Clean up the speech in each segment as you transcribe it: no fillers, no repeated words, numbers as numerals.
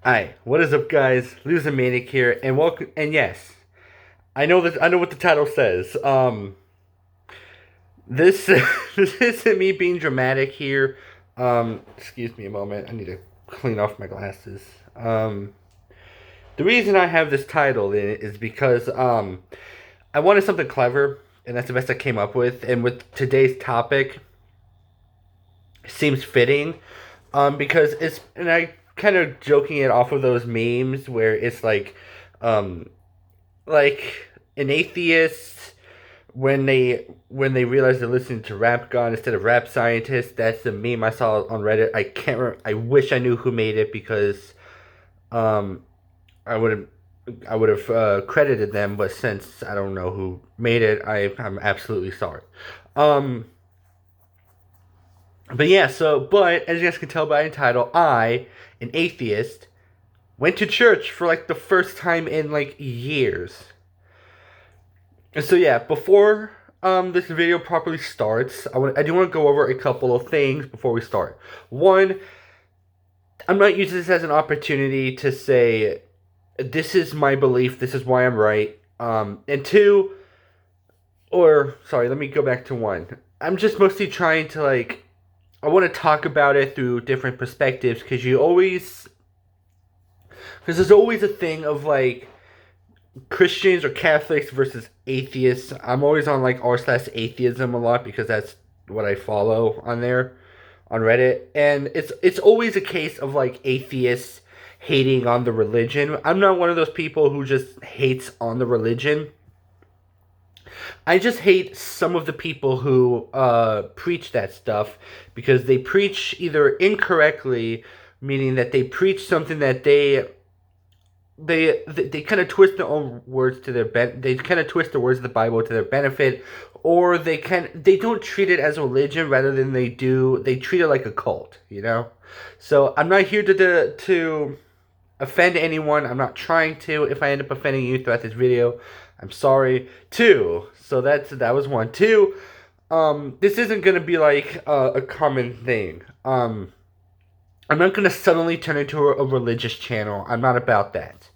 Hi, what is up, guys? Loser Manic here, and welcome. And yes, I know that I know what the title says. This this isn't me being dramatic here. Excuse me a moment. I need to clean off my glasses. The reason I have this title in it is because I wanted something clever, and that's the best I came up with. And with today's topic, it seems fitting. Because it's and I kind of joking it off of those memes where it's um, like an atheist when they realize they're listening to rap god instead of rap scientist. That's the meme I saw on Reddit. I can't. I wish I knew who made it because um, I would have. I would have credited them, but since I don't know who made it, I'm absolutely sorry. Um, but yeah, but as you guys can tell by the title, an atheist, went to church for like the first time in like years. And so yeah, before this video properly starts, I do want to go over a couple of things before we start. One, I'm not using this as an opportunity to say this is my belief, this is why I'm right. And two, or sorry, let me go back to one. I'm just mostly trying to I want to talk about it through different perspectives because there's always a thing of like Christians or Catholics versus atheists. I'm always on like r/atheism a lot because that's what I follow on there on Reddit, and it's always a case of like atheists hating on the religion. I'm not one of those people who just hates on the religion. I just hate some of the people who preach that stuff because they preach either incorrectly, meaning that they preach something that they kind of twist their own words to they kind of twist the words of the Bible to their benefit, or they don't treat it as a religion rather than they treat it like a cult, you know. So I'm not here to offend anyone. I'm not trying to. If I end up offending you throughout this video, I'm sorry. Two. So that was one. Two. This isn't gonna be like a common thing. I'm not gonna suddenly turn into a religious channel. I'm not about that.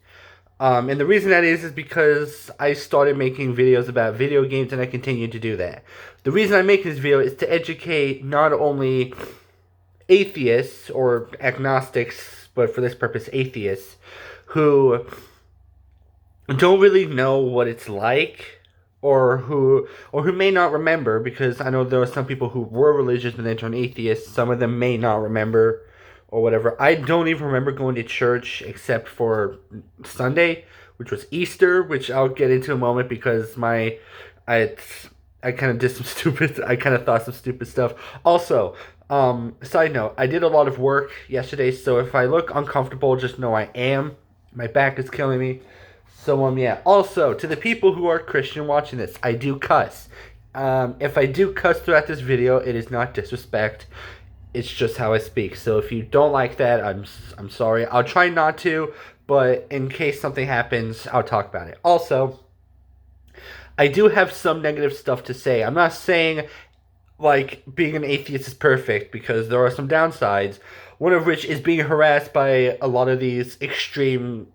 And the reason that is because I started making videos about video games and I continue to do that. The reason I'm making this video is to educate not only atheists or agnostics, but for this purpose, atheists, who don't really know what it's like or who may not remember, because I know there are some people who were religious and then turned atheists. Some of them may not remember or whatever. I don't even remember going to church except for Sunday, which was Easter, which I'll get into in a moment because I I kind of did some stupid. I kind of thought some stupid stuff. Also, side note, I did a lot of work yesterday, so if I look uncomfortable, just know I am. My back is killing me. So yeah. Also, to the people who are Christian watching this, I do cuss. If I do cuss throughout this video, it is not disrespect. It's just how I speak. So if you don't like that, I'm sorry. I'll try not to, but in case something happens, I'll talk about it. Also, I do have some negative stuff to say. I'm not saying like being an atheist is perfect because there are some downsides. One of which is being harassed by a lot of these extreme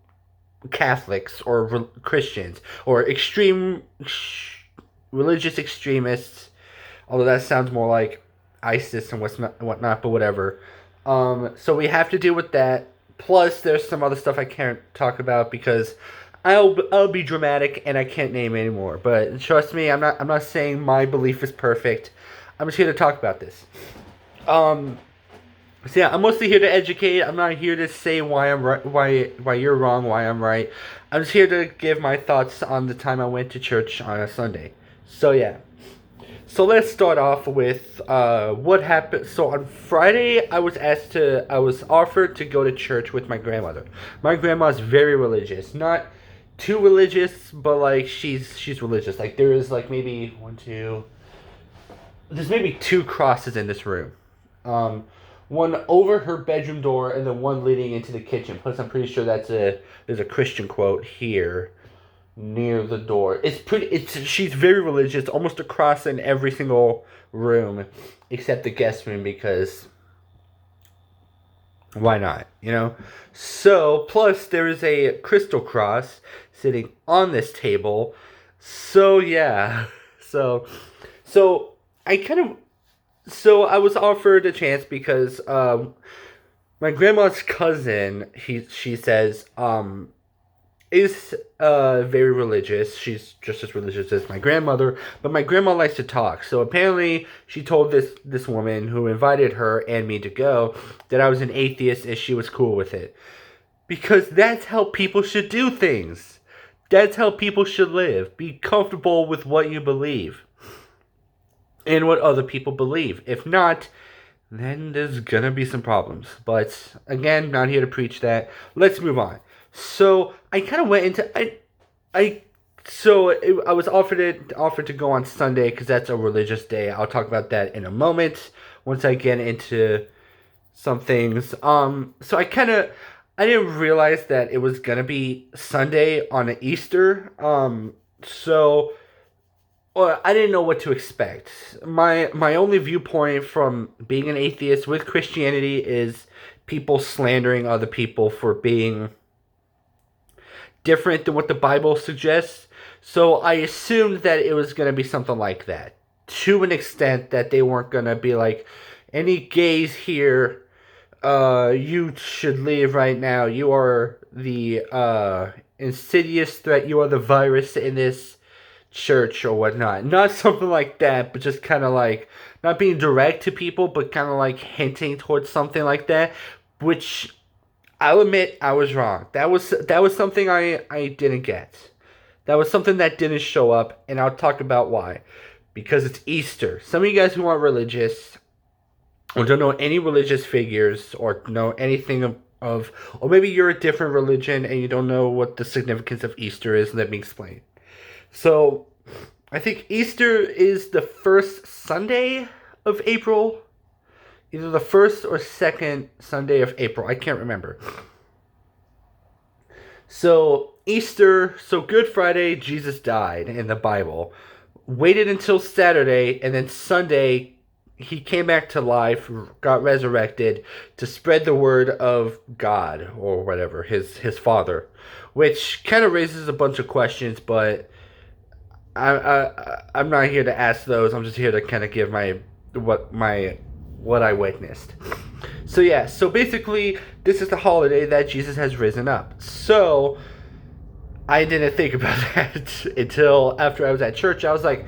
Catholics or Christians or extreme religious extremists. Although that sounds more like ISIS and whatnot, but whatever. So we have to deal with that. Plus, there's some other stuff I can't talk about because I'll be dramatic and I can't name anymore. But trust me, I'm not saying my belief is perfect. I'm just here to talk about this. Um, so yeah, I'm mostly here to educate. I'm not here to say why I'm right, why you're wrong, why I'm right. I'm just here to give my thoughts on the time I went to church on a Sunday. So yeah. So let's start off with what happened. So on Friday, I was offered to go to church with my grandmother. My grandma's very religious, not too religious, but like she's religious. Like there is like maybe there's maybe two crosses in this room. Um, One over her bedroom door, and then one leading into the kitchen. Plus, I'm pretty sure there's a Christian quote here near the door. She's very religious, almost a cross in every single room except the guest room because Why not? You know? So, plus there is a crystal cross sitting on this table. So, yeah. So, so I kind of so I was offered a chance because my grandma's cousin, she says, is very religious. She's just as religious as my grandmother, but my grandma likes to talk. So apparently, she told this woman who invited her and me to go that I was an atheist and she was cool with it. Because that's how people should do things. That's how people should live. Be comfortable with what you believe and what other people believe. If not, then there's gonna be some problems. But again, not here to preach that. Let's move on. So I kind of went into I so I was offered to go on Sunday because that's a religious day. I'll talk about that in a moment once I get into some things. So I didn't realize that it was gonna be Sunday on Easter. So well, I didn't know what to expect. My only viewpoint from being an atheist with Christianity is people slandering other people for being different than what the Bible suggests. So I assumed that it was going to be something like that. To an extent that they weren't going to be like, any gays here, you should leave right now. You are the insidious threat. You are the virus in this church or whatnot. Not something like that, but just kind of like, not being direct to people, but kind of like hinting towards something like that, which I'll admit I was wrong. That was something I didn't get. That was something that didn't show up, and I'll talk about why. Because it's Easter. Some of you guys who aren't religious or don't know any religious figures or know anything of or maybe you're a different religion and you don't know what the significance of Easter is, let me explain. So, I think Easter is the first Sunday of April. Either the first or second Sunday of April. I can't remember. So, Easter, so Good Friday, Jesus died in the Bible. Waited until Saturday, and then Sunday, he came back to life, got resurrected to spread the word of God, or whatever, his Father. Which kind of raises a bunch of questions, but I'm not here to ask those. I'm just here to kind of give what I witnessed. So yeah, so basically this is the holiday that Jesus has risen up. So I didn't think about that until after I was at church. I was like,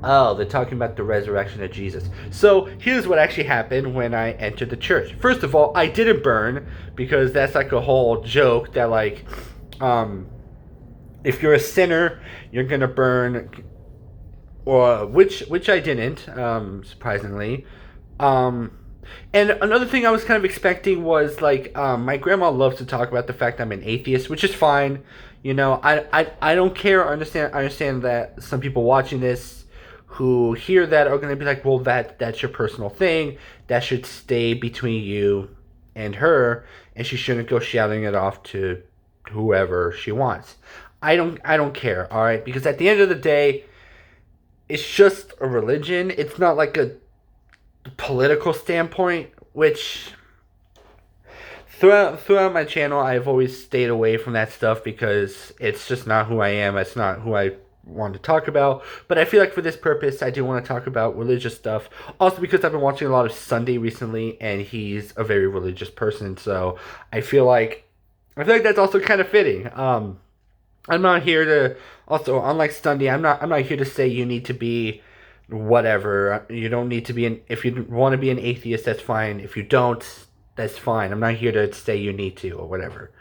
oh, they're talking about the resurrection of Jesus. So here's what actually happened when I entered the church. First of all, I didn't burn because that's like a whole joke that like if you're a sinner, you're gonna burn, or which I didn't, surprisingly. And another thing I was kind of expecting was like my grandma loves to talk about the fact I'm an atheist, which is fine. You know, I don't care. I understand that some people watching this who hear that are gonna be like, well, that's your personal thing. That should stay between you and her, and she shouldn't go shouting it off to whoever she wants. I don't care, all right? Because at the end of the day, it's just a religion. It's not like a political standpoint, which throughout my channel I've always stayed away from that stuff because it's just not who I am. It's not who I want to talk about. But I feel like for this purpose I do want to talk about religious stuff. Also because I've been watching a lot of Sunday recently and he's a very religious person, so I feel like that's also kind of fitting. I'm not here to also, unlike Sunday, I'm not here to say you need to be whatever. You don't need to be if you want to be an atheist, that's fine. If you don't, that's fine. I'm not here to say you need to or whatever.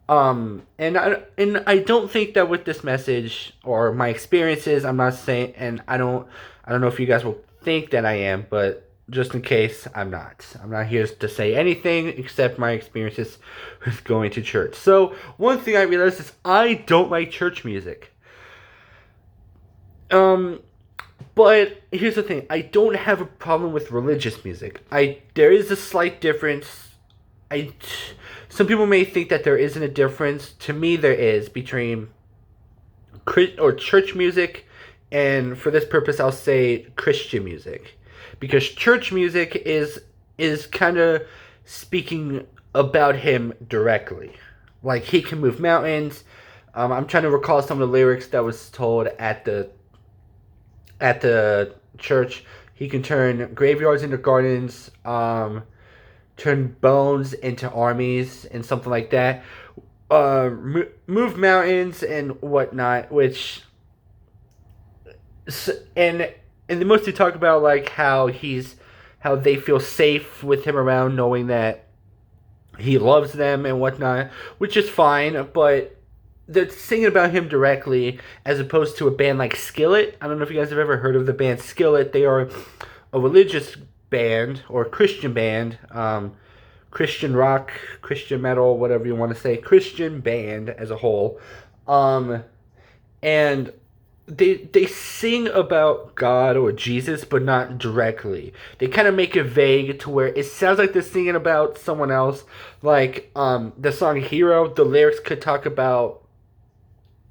And I don't think that with this message or my experiences, I'm not saying, and I don't know if you guys will think that I am, but just in case, I'm not. I'm not here to say anything except my experiences with going to church. So one thing I realized is I don't like church music. But here's the thing: I don't have a problem with religious music. There is a slight difference. Some people may think that there isn't a difference. To me, there is between church music, and for this purpose, I'll say Christian music, because church music is kind of speaking about him directly. Like he can move mountains. I'm trying to recall some of the lyrics that was told at the church. He can turn graveyards into gardens, turn bones into armies, and something like that. Move mountains and whatnot. And they mostly talk about like how they feel safe with him around, knowing that he loves them and whatnot, which is fine. But they're singing about him directly as opposed to a band like Skillet. I don't know if you guys have ever heard of the band Skillet. They are a religious band or Christian band, Christian rock, Christian metal, whatever you want to say, Christian band as a whole, and they sing about God or Jesus, but not directly. They kind of make it vague to where it sounds like they're singing about someone else. Like the song "Hero," the lyrics could talk about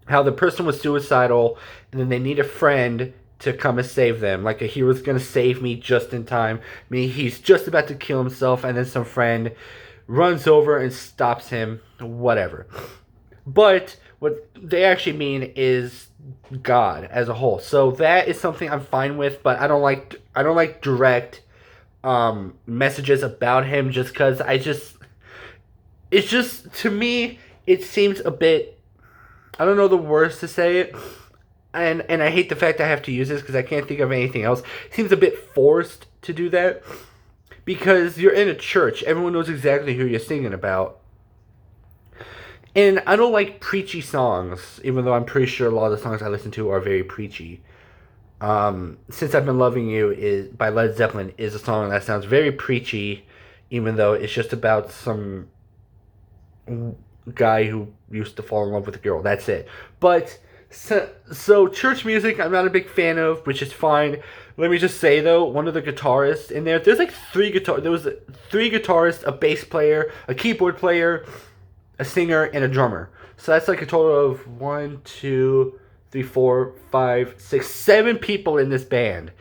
how the person was suicidal and then they need a friend to come and save them. Like a hero's gonna save me just in time. I mean, he's just about to kill himself, and then some friend runs over and stops him. Whatever. But what they actually mean is God as a whole. So that is something I'm fine with, but I don't like direct messages about him just because it's just to me it seems a bit, I don't know the words to say it, and I hate the fact I have to use this because I can't think of anything else. It seems a bit forced to do that because you're in a church. Everyone knows exactly who you're singing about. And I don't like preachy songs, even though I'm pretty sure a lot of the songs I listen to are very preachy. Since I've Been Loving You is by Led Zeppelin is a song that sounds very preachy, even though it's just about some guy who used to fall in love with a girl. That's it. But so church music I'm not a big fan of, which is fine. Let me just say though, one of the guitarists in there's like there was three guitarists, a bass player, a keyboard player, a singer, and a drummer. So that's like a total of 1, 2, 3, 4, 5, 6, 7 people in this band.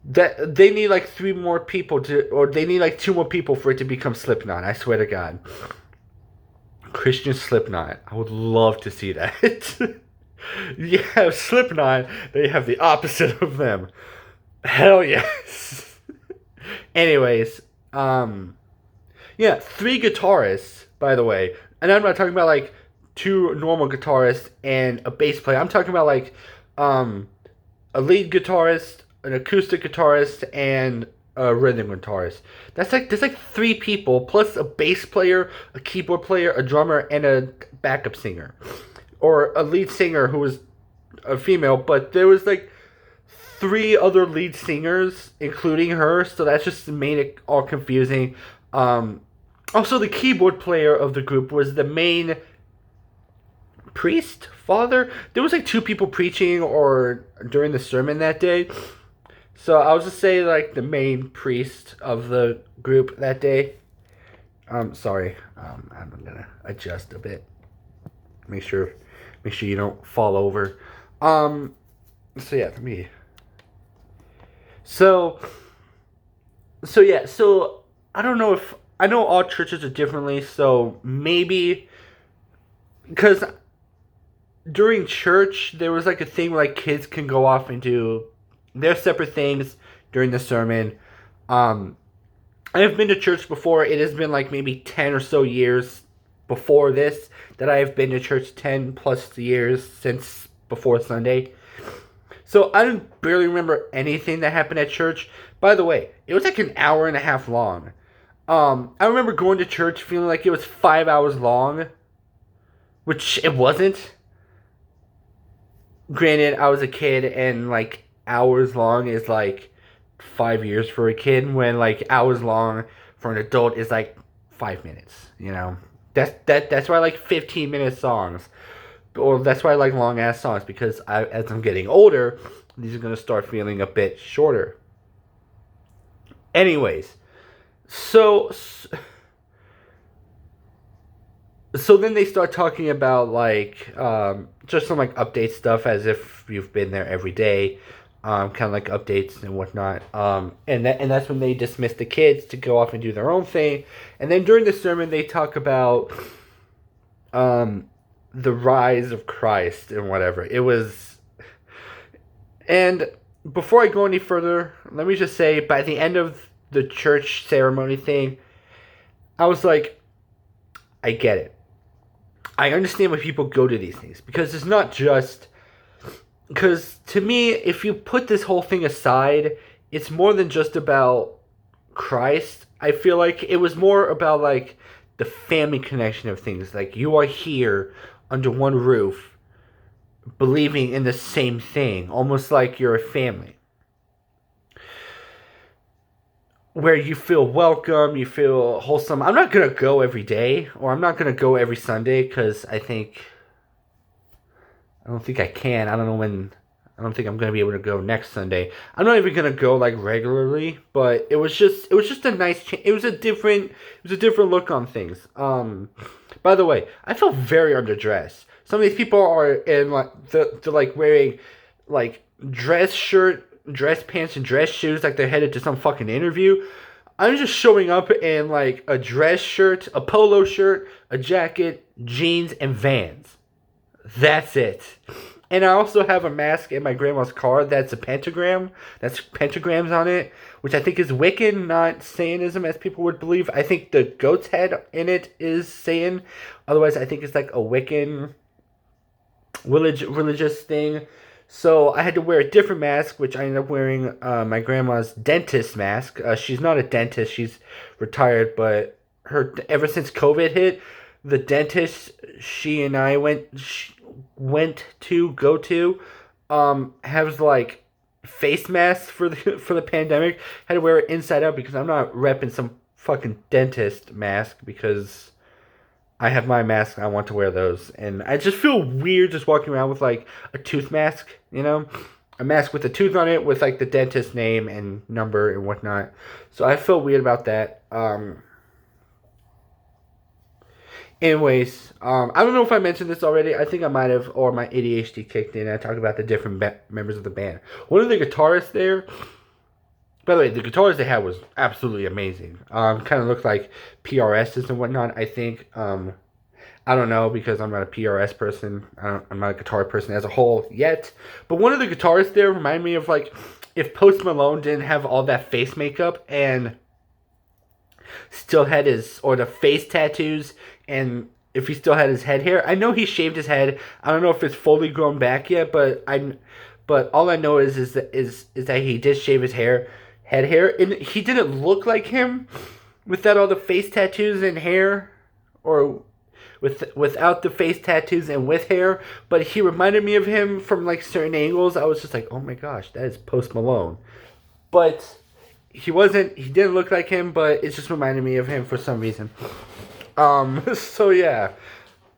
That they need like 3 more people or they need like 2 more people for it to become Slipknot. I swear to God. Christian Slipknot. I would love to see that. You have Slipknot, they have the opposite of them. Hell yes. Anyways, yeah, 3 guitarists, by the way. And I'm not talking about like 2 normal guitarists and a bass player. I'm talking about like a lead guitarist, an acoustic guitarist, and a rhythm guitarist. There's like 3 people plus a bass player, a keyboard player, a drummer, and a backup singer, or a lead singer who was a female. But there was like 3 other lead singers, including her. So that just made it all confusing. Also, the keyboard player of the group was the main priest, father. There was like 2 people preaching or during the sermon that day. So I'll just say like the main priest of the group that day. Sorry. I'm gonna adjust a bit. Make sure you don't fall over. So yeah, for me. So yeah, so I don't know if I know all churches are differently, so maybe because during church there was like a thing where like kids can go off and do their separate things during the sermon. I have been to church before. It has been like maybe 10 or so years before this that I have been to church, 10 plus years since before Sunday. So I barely remember anything that happened at church. By the way, it was like an hour and a half long. I remember going to church feeling like it was 5 hours long, which it wasn't. Granted, I was a kid and like hours long is like 5 years for a kid, when like hours long for an adult is like 5 minutes. You know, that's why I like 15-minute songs, or that's why I like long ass songs, because as I'm getting older, these are gonna start feeling a bit shorter. Anyways, so then they start talking about like just some like update stuff as if you've been there every day. kind of like updates and whatnot. And that's when they dismiss the kids to go off and do their own thing. And then during the sermon, they talk about um, the rise of Christ and whatever. It was, and before I go any further, let me just say, by the end of the church ceremony thing, I was like, I get it. I understand why people go to these things because it's not just because to me, if you put this whole thing aside, it's more than just about Christ. I feel like it was more about like the family connection of things. Like you are here under one roof, believing in the same thing, almost like you're a family. Where you feel welcome, you feel wholesome. I'm not gonna go every day, or I'm not gonna go every Sunday because I don't think I can. I don't know when. I don't think I'm gonna be able to go next Sunday. I'm not even gonna go like regularly, but it was just a nice. It was a different look on things. By the way, I felt very underdressed. Some of these people are in like they're like wearing like dress shirt, dress pants, and dress shoes, like they're headed to some fucking interview. I'm just showing up in like a dress shirt, a polo shirt, a jacket, jeans, and Vans. That's it. And I also have a mask in my grandma's car that's a pentagram. That's pentagrams on it, which I think is Wiccan, not Satanism, as people would believe. I think the goat's head in it is Satan. Otherwise, I think it's like a Wiccan religious thing. So I had to wear a different mask, which I ended up wearing my grandma's dentist mask. She's not a dentist; she's retired. But her ever since COVID hit, the dentist she and I went to go to has like face masks for the for the pandemic. Had to wear it inside out because I'm not repping some fucking dentist mask because I have my mask. I want to wear those, and I just feel weird just walking around with like a tooth mask. You know, a mask with a tooth on it with like the dentist name and number and whatnot. So I feel weird about that. Anyways, I don't know if I mentioned this already. I think I might have, or my ADHD kicked in. I talked about the different members of the band. One of the guitarists there, by the way, the guitarist they had was absolutely amazing. Kind of looked like PRSs and whatnot. I think. I don't know because I'm not a PRS person. I'm not a guitar person as a whole yet. But one of the guitarists there reminded me of like if Post Malone didn't have all that face makeup and still had his or the face tattoos and if he still had his head hair. I know he shaved his head. I don't know if it's fully grown back yet, but all I know is that he did shave his head hair, and he didn't look like him without all the face tattoos and hair, or without the face tattoos and with hair. But he reminded me of him from like certain angles. I was just like, oh my gosh, that is Post Malone, but he wasn't. He didn't look like him, but it just reminded me of him for some reason. So yeah.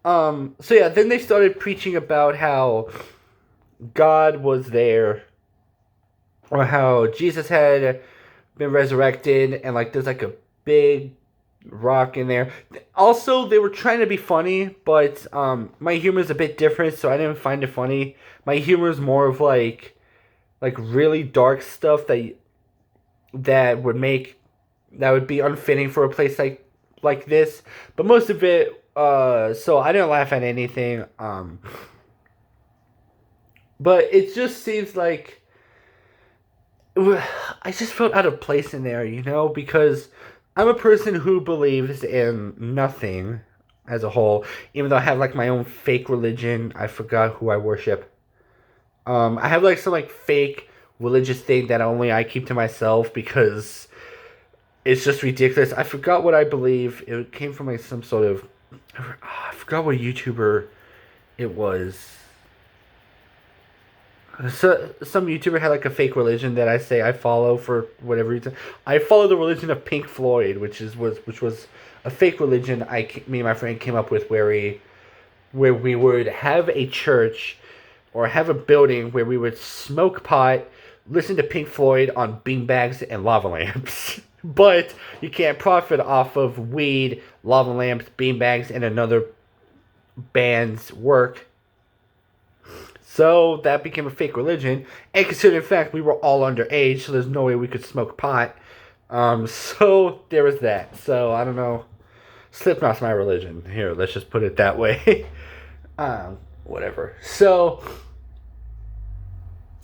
Then they started preaching about how God was there, or how Jesus had been resurrected, and like there's like a big rock in there. Also, they were trying to be funny, but my humor is a bit different, so I didn't find it funny. My humor is more of like really dark stuff that would be unfitting for a place like this. But most of it, so I didn't laugh at anything. But it just seems like I just felt out of place in there, because I'm a person who believes in nothing as a whole, even though I have like my own fake religion. I forgot who I worship. I have like some like fake religious thing that only I keep to myself because it's just ridiculous. I forgot what I believe. It came from like some sort of I forgot what YouTuber it was. So some YouTuber had like a fake religion that I say I follow for whatever reason. I follow the religion of Pink Floyd, which was a fake religion me and my friend came up with where we would have a church or have a building where we would smoke pot, listen to Pink Floyd on beanbags and lava lamps. But you can't profit off of weed, lava lamps, beanbags, and another band's work. So that became a fake religion. And considering the fact we were all underage, so there's no way we could smoke pot. So there was that. So I don't know. Slipknot's my religion. Here, let's just put it that way. Whatever. So,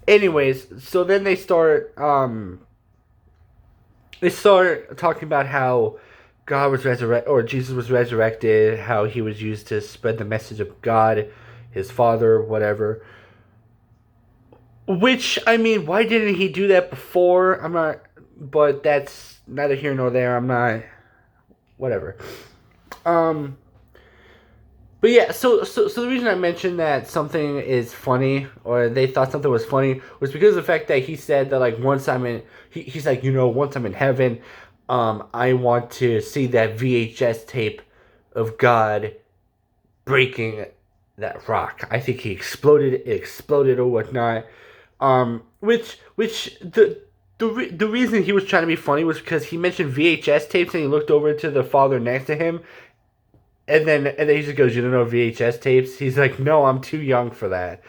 anyways, so then they start talking about how God was resurrected, or Jesus was resurrected, how he was used to spread the message of God, his Father, whatever. Which, I mean, why didn't he do that before? I'm not, but that's neither here nor there. I'm not, whatever. Um, but yeah, so the reason I mentioned that something is funny, or they thought something was funny, was because of the fact that he said that, like, once I'm in, he's like, once I'm in heaven, I want to see that VHS tape of God breaking that rock. I think it exploded or whatnot. Which the reason he was trying to be funny was because he mentioned VHS tapes and he looked over to the father next to him, and then he just goes, "You don't know VHS tapes?" He's like, "No, I'm too young for that."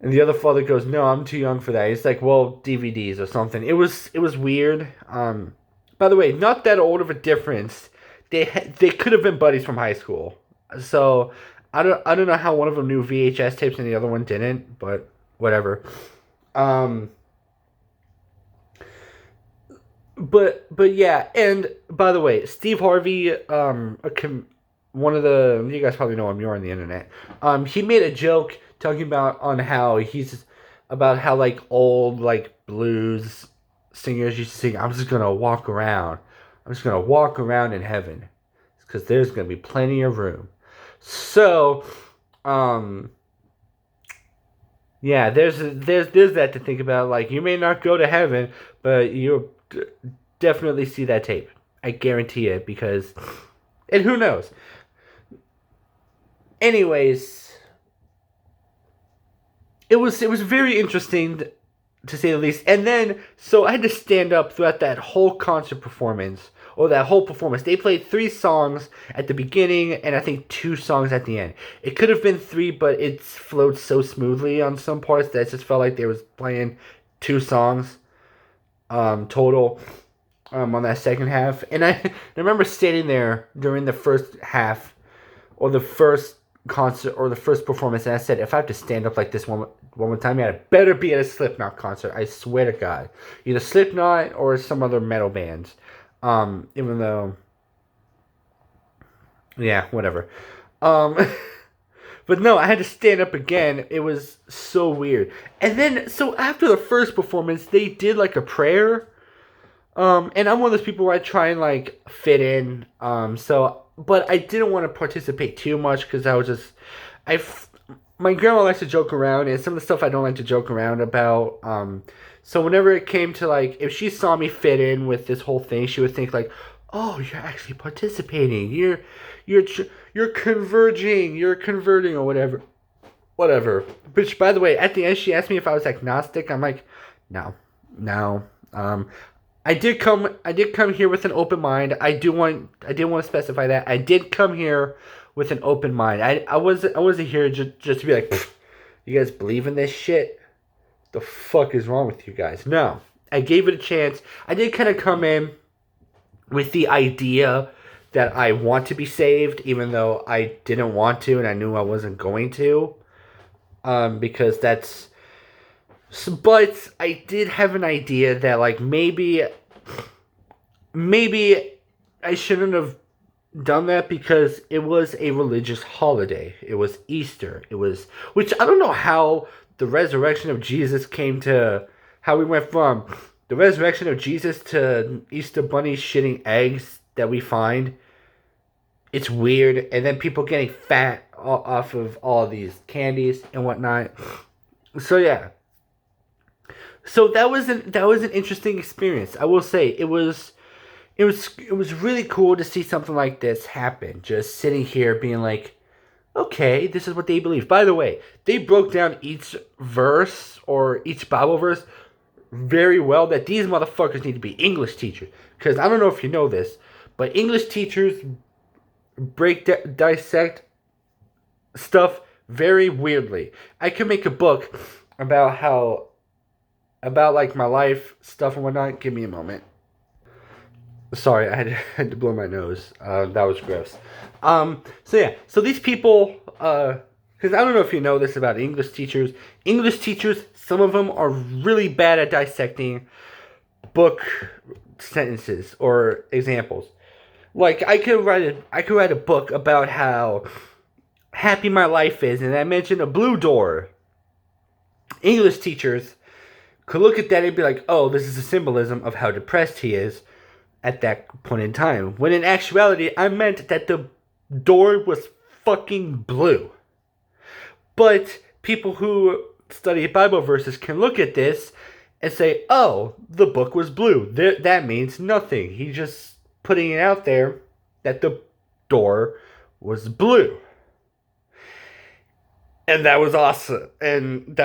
And the other father goes, "No, I'm too young for that." He's like, "Well, DVDs or something." It was weird. By the way, not that old of a difference. They could have been buddies from high school. So I don't know how one of them knew VHS tapes and the other one didn't, but whatever. Um, but yeah, and by the way, Steve Harvey, one of the, you guys probably know him. You're on the internet. He made a joke talking about how like old like blues singers used to sing. I'm just gonna walk around. I'm just gonna walk around in heaven, because there's gonna be plenty of room. So, um, yeah, there's that to think about. Like, you may not go to heaven, but you'll definitely see that tape. I guarantee it, because, and who knows. Anyways, it was very interesting, to say the least. And then, so I had to stand up throughout that whole concert performance, or that whole performance. They played 3 songs at the beginning, and I think 2 songs at the end. It could have been 3, but it flowed so smoothly on some parts that it just felt like they was playing 2 songs, total, on that second half. And I remember standing there during the first half, or the first concert, or the first performance, and I said, if I have to stand up like this one more time, yeah, it better be at a Slipknot concert. I swear to God, either Slipknot or some other metal bands. Even though, yeah, whatever. Um, but no, I had to stand up again. It was so weird. And then, so after the first performance, they did like a prayer. And I'm one of those people where I try and like fit in. But I didn't want to participate too much, because I was just, my grandma likes to joke around, and some of the stuff I don't like to joke around about. So whenever it came to, like, if she saw me fit in with this whole thing, she would think like, "Oh, you're actually participating. You're converging. You're converting, or whatever." Which, by the way, at the end, she asked me if I was agnostic. I'm like, no, no. I did come here with an open mind. I did want to specify that I did come here with an open mind. I wasn't here just to be like, "You guys believe in this shit? The fuck is wrong with you guys?" No, I gave it a chance. I did kind of come in with the idea that I want to be saved, even though I didn't want to, and I knew I wasn't going to, because that's. But I did have an idea that, like, maybe I shouldn't have done that, because it was a religious holiday. It was Easter. Which I don't know how the resurrection of Jesus came to, how we went from the resurrection of Jesus to Easter bunnies shitting eggs that we find. It's weird. And then people getting fat off of all these candies and whatnot. So yeah. So that was an interesting experience. I will say it was really cool to see something like this happen. Just sitting here being like, okay, this is what they believe. By the way, they broke down each verse, or each Bible verse, very well. That these motherfuckers need to be English teachers, because I don't know if you know this, but English teachers dissect stuff very weirdly. I could make a book about about like my life stuff and whatnot. Give me a moment. Sorry, had to blow my nose. That was gross. So yeah, so these people, because I don't know if you know this about English teachers. English teachers, some of them are really bad at dissecting book sentences or examples. Like I could write a book about how happy my life is, and I mention a blue door. English teachers could look at that and be like, "Oh, this is a symbolism of how depressed he is at that point in time." When in actuality, I meant that the door was fucking blue. But people who study Bible verses can look at this and say, "Oh, the book was blue. That means nothing. He's just putting it out there that the door was blue." And that was awesome. And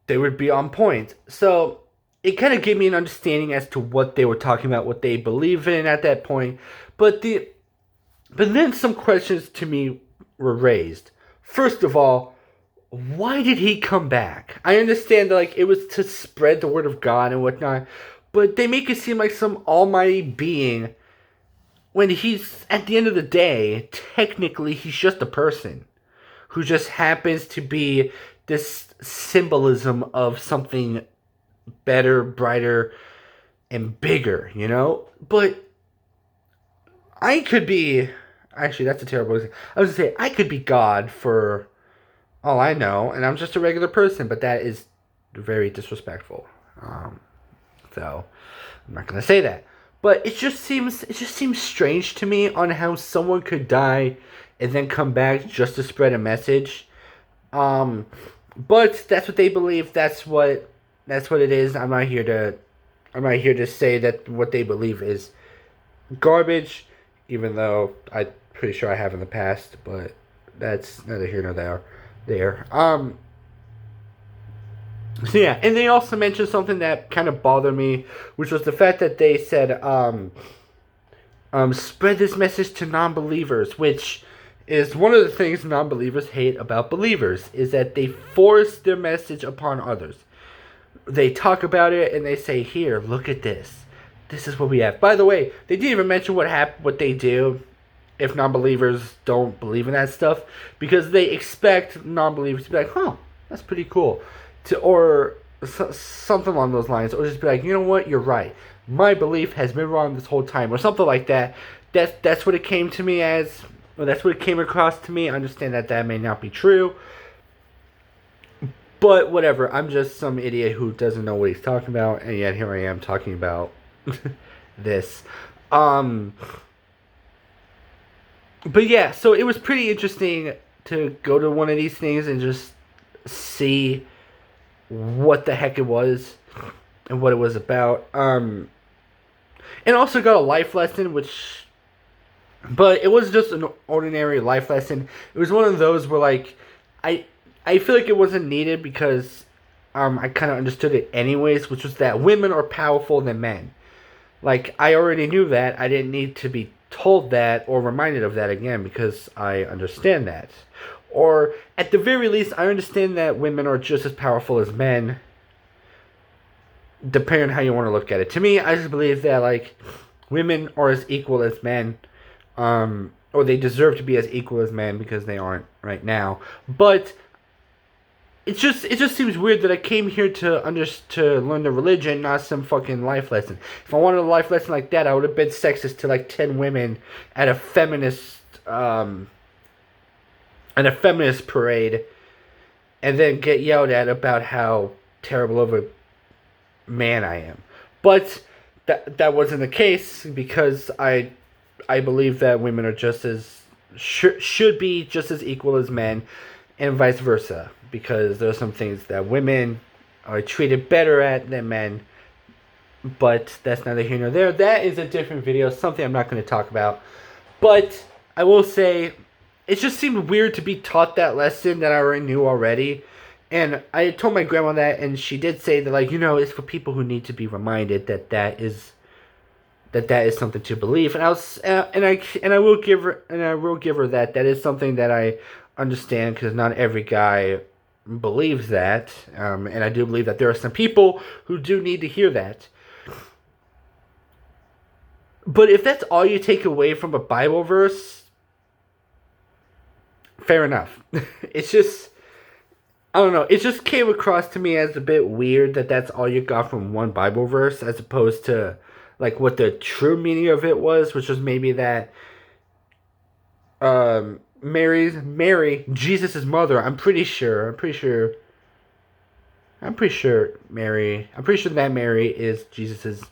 they would be on point. So it kind of gave me an understanding as to what they were talking about, what they believe in at that point. But then some questions to me were raised. First of all, why did he come back? I understand that like it was to spread the word of God and whatnot, but they make it seem like some almighty being when he's, at the end of the day, technically he's just a person who just happens to be this symbolism of something better, brighter, and bigger, you know? But I could be, actually that's a terrible thing. I was gonna say, I could be God for all I know, and I'm just a regular person, but that is very disrespectful. So I'm not gonna say that. But it just seems strange to me on how someone could die and then come back just to spread a message. But that's what they believe. That's what it is. I'm not here to say that what they believe is garbage, even though I'm pretty sure I have in the past. But that's neither here nor there. So yeah, and they also mentioned something that kind of bothered me, which was the fact that they said, spread this message to non-believers, which is one of the things non-believers hate about believers, is that they force their message upon others. They talk about it and they say, "Here, look at this. This is what we have." By the way, they didn't even mention what they do if non-believers don't believe in that stuff, because they expect non-believers to be like, "Huh, that's pretty cool," or something along those lines, or just be like, "You know what? You're right. My belief has been wrong this whole time," or something like that. That's what it came to me as. Well, that's what it came across to me. I understand that may not be true, but whatever. I'm just some idiot who doesn't know what he's talking about, and yet here I am talking about this. But yeah, so it was pretty interesting to go to one of these things and just see what the heck it was and what it was about. And also got a life lesson, but it was just an ordinary life lesson. It was one of those where like I feel like it wasn't needed because I kind of understood it anyways, which was that women are powerful than men. Like, I already knew that. I didn't need to be told that or reminded of that again because I understand that. Or, at the very least, I understand that women are just as powerful as men, depending on how you want to look at it. To me, I just believe that, like, women are as equal as men, or they deserve to be as equal as men because they aren't right now. But it just seems weird that I came here to learn the religion, not some fucking life lesson. If I wanted a life lesson like that, I would have been sexist to like 10 women at a feminist parade, and then get yelled at about how terrible of a man I am. But that wasn't the case because I believe that women are just as should be just as equal as men, and vice versa. Because there are some things that women are treated better at than men, but that's neither here nor there. That is a different video, something I'm not going to talk about. But I will say, it just seemed weird to be taught that lesson that I already knew already. And I told my grandma that, and she did say that, like, it's for people who need to be reminded that is something to believe. And I will give her that is something that I understand because not every guy believes that, and I do believe that there are some people who do need to hear that. But if that's all you take away from a Bible verse, fair enough. It's just, I don't know. It just came across to me as a bit weird that that's all you got from one Bible verse, as opposed to like what the true meaning of it was, which was maybe that Mary, Jesus' mother. I'm pretty sure that Mary is Jesus'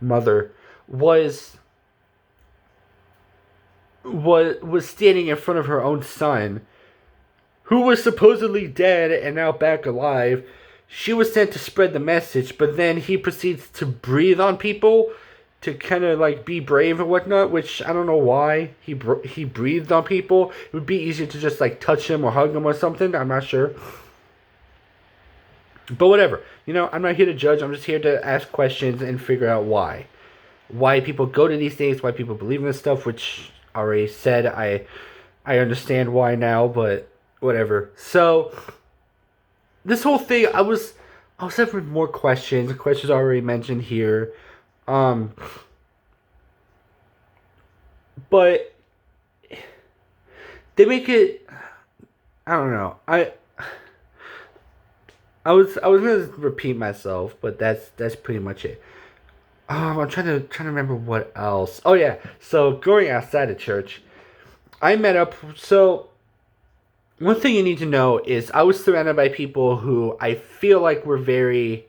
mother. Was standing in front of her own son, who was supposedly dead and now back alive. She was sent to spread the message, but then he proceeds to breathe on people to kind of like be brave and whatnot, which I don't know why he breathed on people. It would be easier to just like touch him or hug him or something. I'm not sure. But whatever. I'm not here to judge. I'm just here to ask questions and figure out why. Why people go to these things, why people believe in this stuff, which I already said I understand why now, but whatever. So this whole thing, I was having more questions. The questions already mentioned here. But they make it, I don't know. I was gonna repeat myself, but that's pretty much it. I'm trying to remember what else. Oh yeah, so going outside of church, I met up. So one thing you need to know is I was surrounded by people who I feel like were very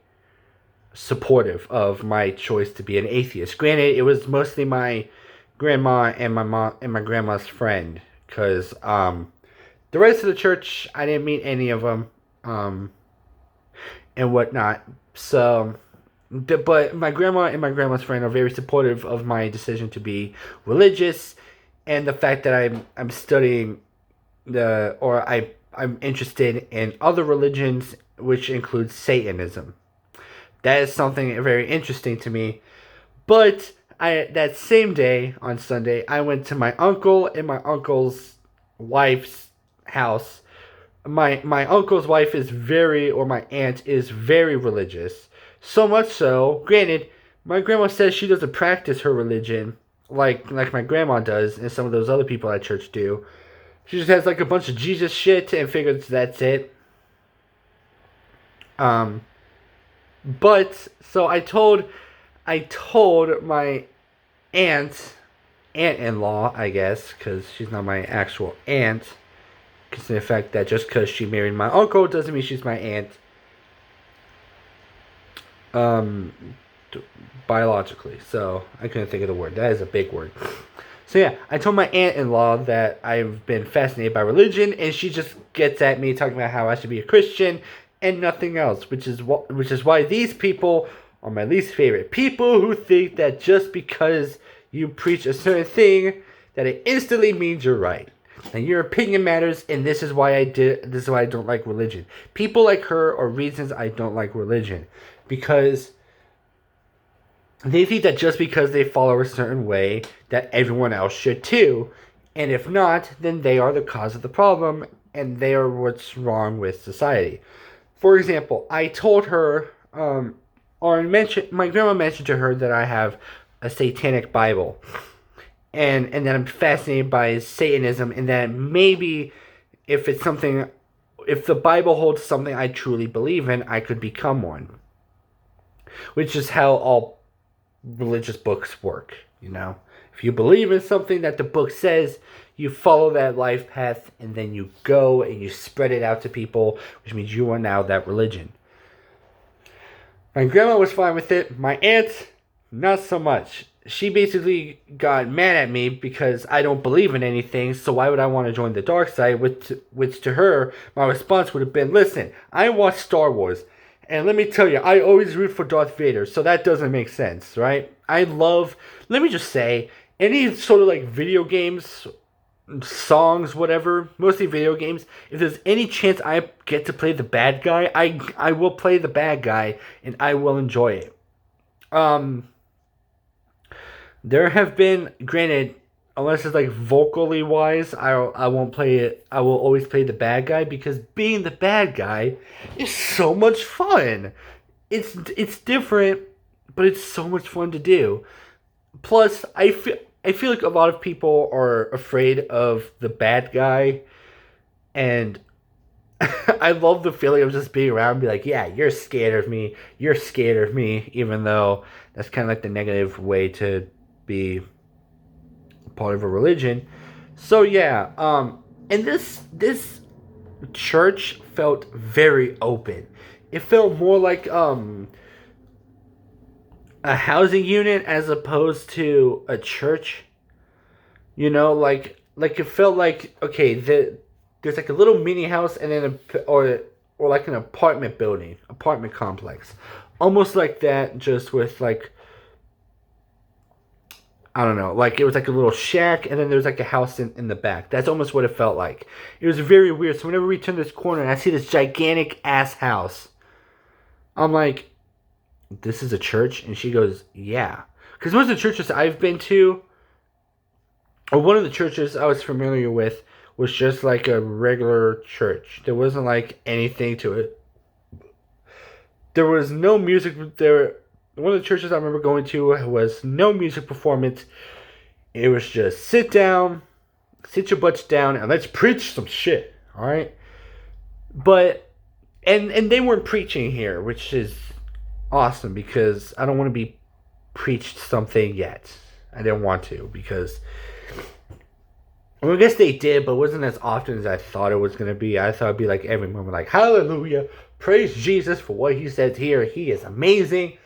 supportive of my choice to be an atheist. Granted, it was mostly my grandma and my mom and my grandma's friend, because the rest of the church I didn't meet any of them, and whatnot. So, but my grandma and my grandma's friend are very supportive of my decision to be religious, and the fact that I'm studying I'm interested in other religions, which includes Satanism. That is something very interesting to me. But that same day on Sunday, I went to my uncle and my uncle's wife's house. My uncle's wife is my aunt is very religious. So much so, granted, my grandma says she doesn't practice her religion like my grandma does and some of those other people at church do. She just has like a bunch of Jesus shit and figures that's it. But so I told my aunt-in-law, I guess, because she's not my actual aunt, because the fact that just because she married my uncle doesn't mean she's my aunt. Biologically, so I couldn't think of the word. That is a big word. So yeah, I told my aunt-in-law that I've been fascinated by religion, and she just gets at me talking about how I should be a Christian and nothing else, which is why these people are my least favorite. People who think that just because you preach a certain thing, that it instantly means you're right. And your opinion matters, and this is why I don't like religion. People like her are reasons I don't like religion. Because they think that just because they follow a certain way, that everyone else should too. And if not, then they are the cause of the problem, and they are what's wrong with society. For example, I told her, my grandma mentioned to her that I have a satanic Bible. And that I'm fascinated by Satanism, and that maybe if the Bible holds something I truly believe in, I could become one. Which is how all religious books work, If you believe in something that the book says, you follow that life path, and then you go and you spread it out to people, which means you are now that religion. My grandma was fine with it. My aunt, not so much. She basically got mad at me because I don't believe in anything, so why would I want to join the dark side? Which to her, my response would have been, listen, I watch Star Wars, and let me tell you, I always root for Darth Vader, so that doesn't make sense, right? Let me just say, any sort of like video games, songs, whatever, mostly video games, if there's any chance I get to play the bad guy, I will play the bad guy, and I will enjoy it. There have been, granted, unless it's like vocally wise, I won't play it. I will always play the bad guy because being the bad guy is so much fun. It's different, but it's so much fun to do. Plus, I feel like a lot of people are afraid of the bad guy, and I love the feeling of just being around and be like, yeah, you're scared of me. You're scared of me, even though that's kind of like the negative way to be part of a religion. So yeah, and this church felt very open. It felt more like a housing unit as opposed to a church. You know, like it felt like okay, there's like a little mini house and then or like an apartment building, apartment complex, almost like that, just with like I don't know, like it was like a little shack and then there was like a house in the back. That's almost what it felt like. It was very weird. So whenever we turn this corner and I see this gigantic ass house, I'm like, this is a church? And she goes, yeah. Because most of the churches I've been to, or one of the churches I was familiar with, was just like a regular church. There wasn't like anything to it. There was no music there. One of the churches I remember going to was no music performance. It was just sit down, sit your butts down, and let's preach some shit. All right, but and they weren't preaching here, which is awesome because I don't want to be preached something yet. I didn't want to because well, I guess they did, but it wasn't as often as I thought it was going to be. I thought it'd be like every moment, like, hallelujah, praise Jesus for what he says here. He is amazing.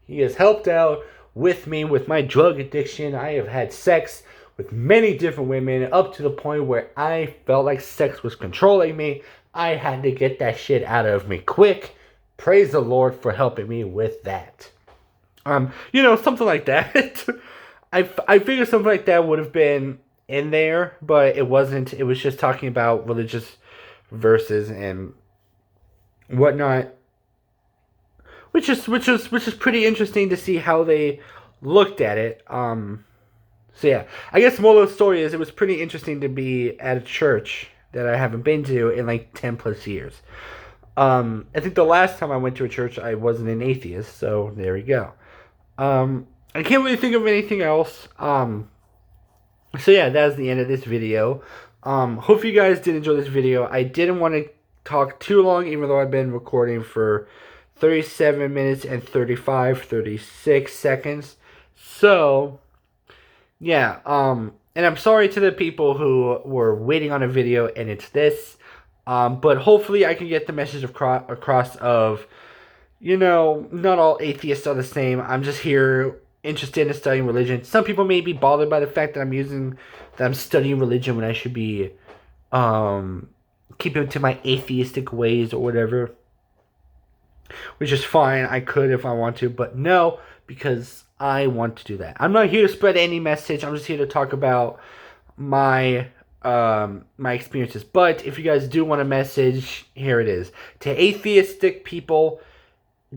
He has helped out with me with my drug addiction. I have had sex with many different women up to the point where I felt like sex was controlling me. I had to get that shit out of me quick. Praise the Lord for helping me with that. Something like that. I figured something like that would have been in there, but it wasn't. It was just talking about religious verses and whatnot, which is pretty interesting to see how they looked at it. So yeah, I guess the moral of the story is it was pretty interesting to be at a church that I haven't been to in like 10 plus years. I think the last time I went to a church, I wasn't an atheist, so there we go. I can't really think of anything else. So yeah, that's the end of this video. Hope you guys did enjoy this video. I didn't want to talk too long, even though I've been recording for 37 minutes and 36 seconds. So, yeah, and I'm sorry to the people who were waiting on a video and it's this. But hopefully I can get the message across of, not all atheists are the same. I'm just here interested in studying religion. Some people may be bothered by the fact that I'm studying religion when I should be keeping to my atheistic ways or whatever, which is fine. I could if I want to, but no, because I want to do that. I'm not here to spread any message. I'm just here to talk about my experiences. But if you guys do want a message, here it is. To atheistic people,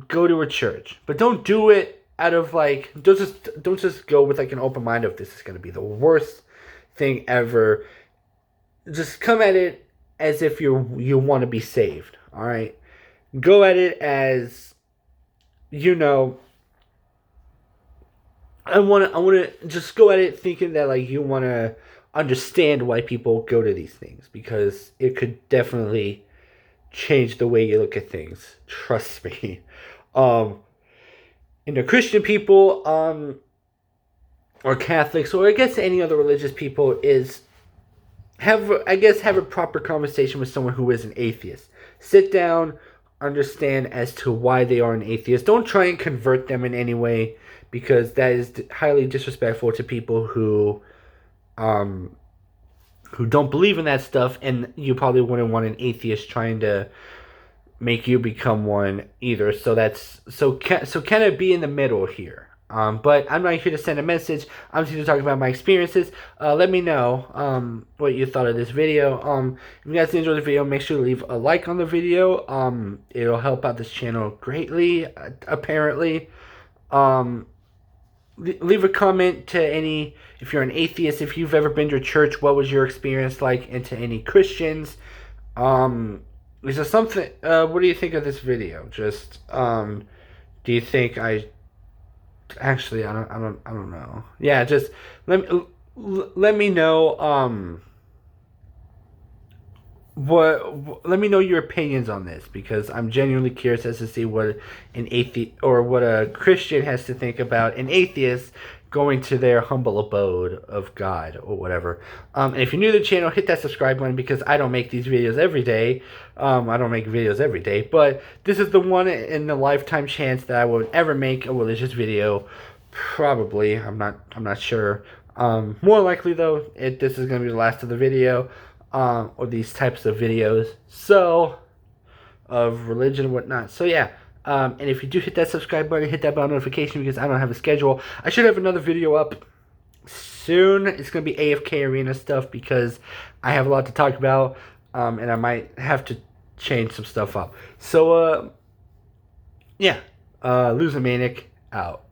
go to a church, but don't do it out of like, don't just go with like an open mind of this is going to be the worst thing ever. Just come at it as if you want to be saved. All right, go at it as I want to just go at it thinking that like you want to understand why people go to these things, because it could definitely change the way you look at things. Trust me. And the Christian people, or Catholics, or I guess any other religious people, have a proper conversation with someone who is an atheist. Sit down, understand as to why they are an atheist. Don't try and convert them in any way, because that is highly disrespectful to people who don't believe in that stuff, and you probably wouldn't want an atheist trying to make you become one either. So kind of be in the middle here. But I'm not here to send a message. I'm just here to talk about my experiences. Let me know what you thought of this video. If you guys enjoyed the video, make sure to leave a like on the video. It'll help out this channel greatly, apparently. leave a comment to any, if you're an atheist, if you've ever been to a church, what was your experience like, and to any Christians. Is there something, what do you think of this video? Just, do you think actually, I don't know. Yeah, just let me know, let me know your opinions on this, because I'm genuinely curious as to see what an atheist or what a Christian has to think about an atheist going to their humble abode of God or whatever. And if you're new to the channel, hit that subscribe button, because I don't make these videos every day. I don't make videos every day, but this is the one in the lifetime chance that I would ever make a religious video. Probably, I'm not sure. More likely though, this is gonna be the last of the video. Or these types of videos, so of religion and whatnot. So yeah, and if you do hit that subscribe button, hit that bell notification, because I don't have a schedule. I should have another video up soon. It's gonna be AFK Arena stuff, because I have a lot to talk about, and I might have to change some stuff up. So yeah, Loser Manic out.